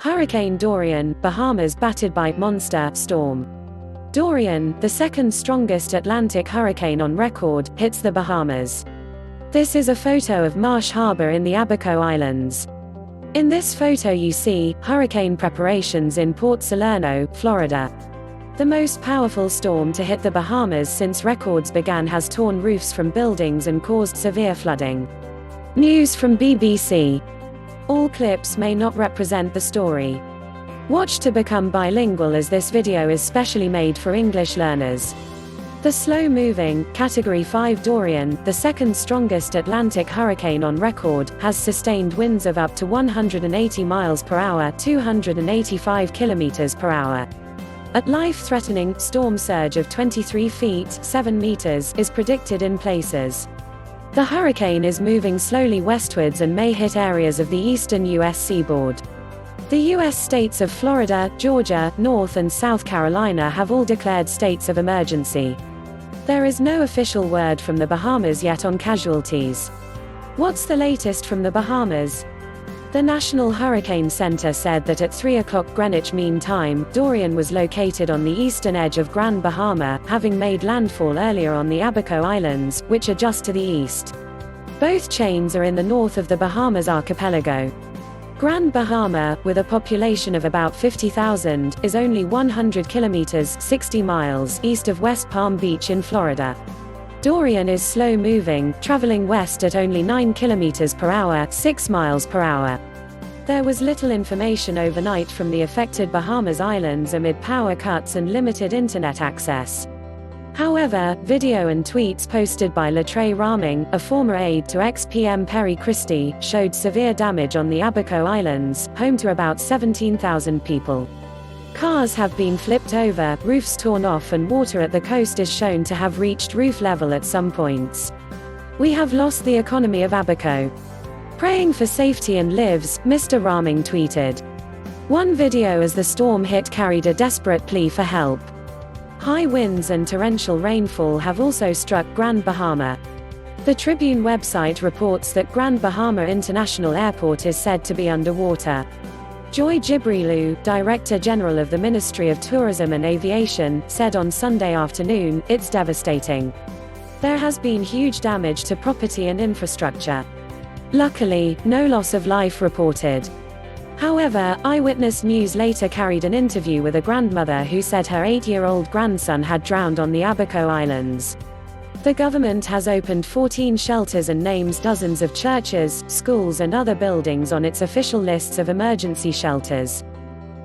Hurricane Dorian, Bahamas battered by monster storm. Dorian, the second strongest Atlantic hurricane on record, hits the Bahamas. This is a photo of Marsh Harbour in the Abaco Islands. In this photo you see hurricane preparations in Port Salerno, Florida. The most powerful storm to hit the Bahamas since records began has torn roofs from buildings and caused severe flooding. News from BBC. All clips may not represent the story. Watch to become bilingual, as this video is specially made for English learners. The slow-moving, Category 5 Dorian, the second strongest Atlantic hurricane on record, has sustained winds of up to 180 miles per hour, 285 kilometers per hour. A life-threatening storm surge of 23 feet, 7 meters, is predicted in places. The hurricane is moving slowly westwards and may hit areas of the eastern U.S. seaboard. The U.S. states of Florida, Georgia, North and South Carolina have all declared states of emergency. There is no official word from the Bahamas yet on casualties. What's the latest from the Bahamas? The National Hurricane Center said that at 3 o'clock Greenwich Mean Time, Dorian was located on the eastern edge of Grand Bahama, having made landfall earlier on the Abaco Islands, which are just to the east. Both chains are in the north of the Bahamas archipelago. Grand Bahama, with a population of about 50,000, is only 100 kilometers (60 miles) east of West Palm Beach in Florida. Dorian is slow-moving, traveling west at only 9 kilometers per hour, 6 miles per hour. There was little information overnight from the affected Bahamas Islands amid power cuts and limited internet access. However, video and tweets posted by Latrey Raming, a former aide to ex-PM Perry Christie, showed severe damage on the Abaco Islands, home to about 17,000 people. Cars have been flipped over, roofs torn off, and water at the coast is shown to have reached roof level at some points. "We have lost the economy of Abaco. Praying for safety and lives," Mr. Raming tweeted. One video as the storm hit carried a desperate plea for help. High winds and torrential rainfall have also struck Grand Bahama. The Tribune website reports that Grand Bahama International Airport is said to be underwater. Joy Jibrilu, Director General of the Ministry of Tourism and Aviation, said on Sunday afternoon, "It's devastating. There has been huge damage to property and infrastructure. Luckily, no loss of life reported." However, Eyewitness News later carried an interview with a grandmother who said her 8-year-old grandson had drowned on the Abaco Islands. The government has opened 14 shelters and names dozens of churches, schools and other buildings on its official lists of emergency shelters.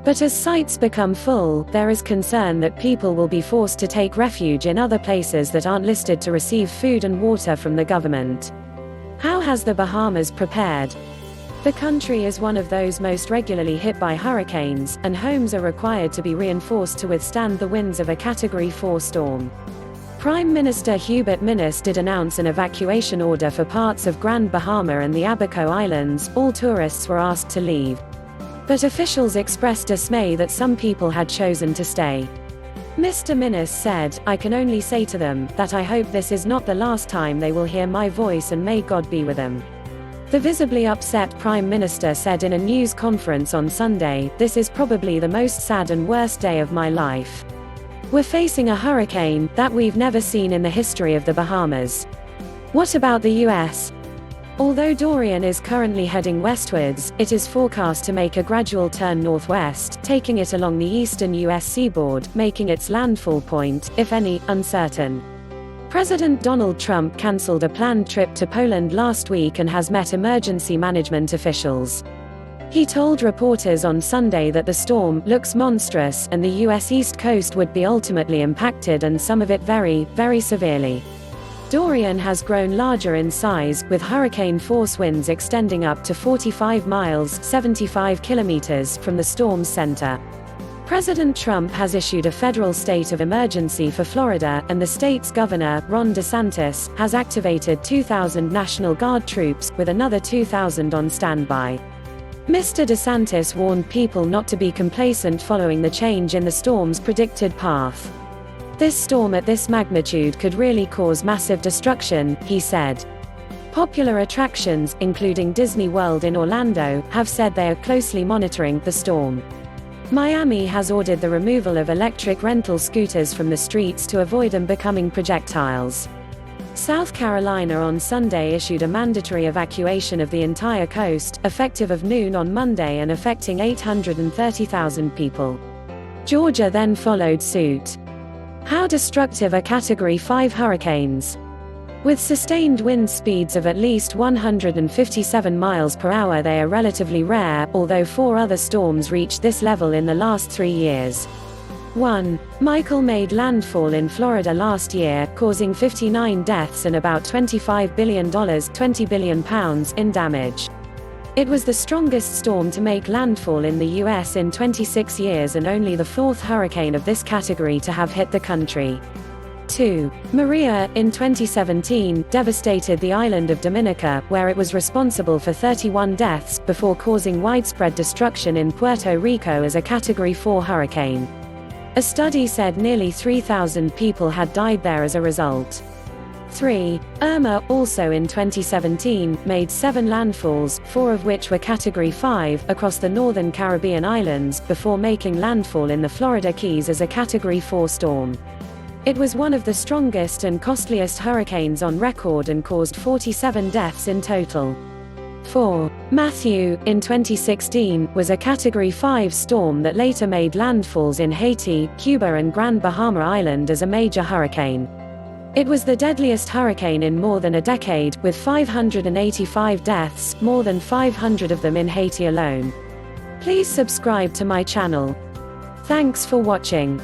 But as sites become full, there is concern that people will be forced to take refuge in other places that aren't listed to receive food and water from the government. How has the Bahamas prepared? The country is one of those most regularly hit by hurricanes, and homes are required to be reinforced to withstand the winds of a Category 4 storm. Prime Minister Hubert Minnis did announce an evacuation order for parts of Grand Bahama and the Abaco Islands. All tourists were asked to leave. But officials expressed dismay that some people had chosen to stay. Mr. Minnis said, "I can only say to them, that I hope this is not the last time they will hear my voice, and may God be with them." The visibly upset Prime Minister said in a news conference on Sunday, "This is probably the most sad and worst day of my life. We're facing a hurricane that we've never seen in the history of the Bahamas." What about the US? Although Dorian is currently heading westwards, it is forecast to make a gradual turn northwest, taking it along the eastern US seaboard, making its landfall point, if any, uncertain. President Donald Trump cancelled a planned trip to Poland last week and has met emergency management officials. He told reporters on Sunday that the storm looks monstrous, and the U.S. East Coast would be ultimately impacted, and some of it very, very severely. Dorian has grown larger in size, with hurricane force winds extending up to 45 miles (75 kilometers) from the storm's center. President Trump has issued a federal state of emergency for Florida, and the state's governor, Ron DeSantis, has activated 2,000 National Guard troops, with another 2,000 on standby. Mr. DeSantis warned people not to be complacent following the change in the storm's predicted path. "This storm at this magnitude could really cause massive destruction," he said. Popular attractions, including Disney World in Orlando, have said they are closely monitoring the storm. Miami has ordered the removal of electric rental scooters from the streets to avoid them becoming projectiles. South Carolina on Sunday issued a mandatory evacuation of the entire coast, effective of noon on Monday and affecting 830,000 people. Georgia then followed suit. How destructive are Category 5 hurricanes? With sustained wind speeds of at least 157 miles per hour, they are relatively rare, although 4 other storms reached this level in the last 3 years. 1. Michael made landfall in Florida last year, causing 59 deaths and about $25 billion £20 billion in damage. It was the strongest storm to make landfall in the U.S. in 26 years and only the 4th hurricane of this category to have hit the country. 2. Maria, in 2017, devastated the island of Dominica, where it was responsible for 31 deaths, before causing widespread destruction in Puerto Rico as a Category 4 hurricane. A study said nearly 3,000 people had died there as a result. 3. Irma, also in 2017, made 7 landfalls, 4 of which were Category 5, across the northern Caribbean islands, before making landfall in the Florida Keys as a Category 4 storm. It was one of the strongest and costliest hurricanes on record and caused 47 deaths in total. 4. Matthew, in 2016, was a Category 5 storm that later made landfalls in Haiti, Cuba and Grand Bahama Island as a major hurricane. It was the deadliest hurricane in more than a decade, with 585 deaths, more than 500 of them in Haiti alone. Please subscribe to my channel. Thanks for watching.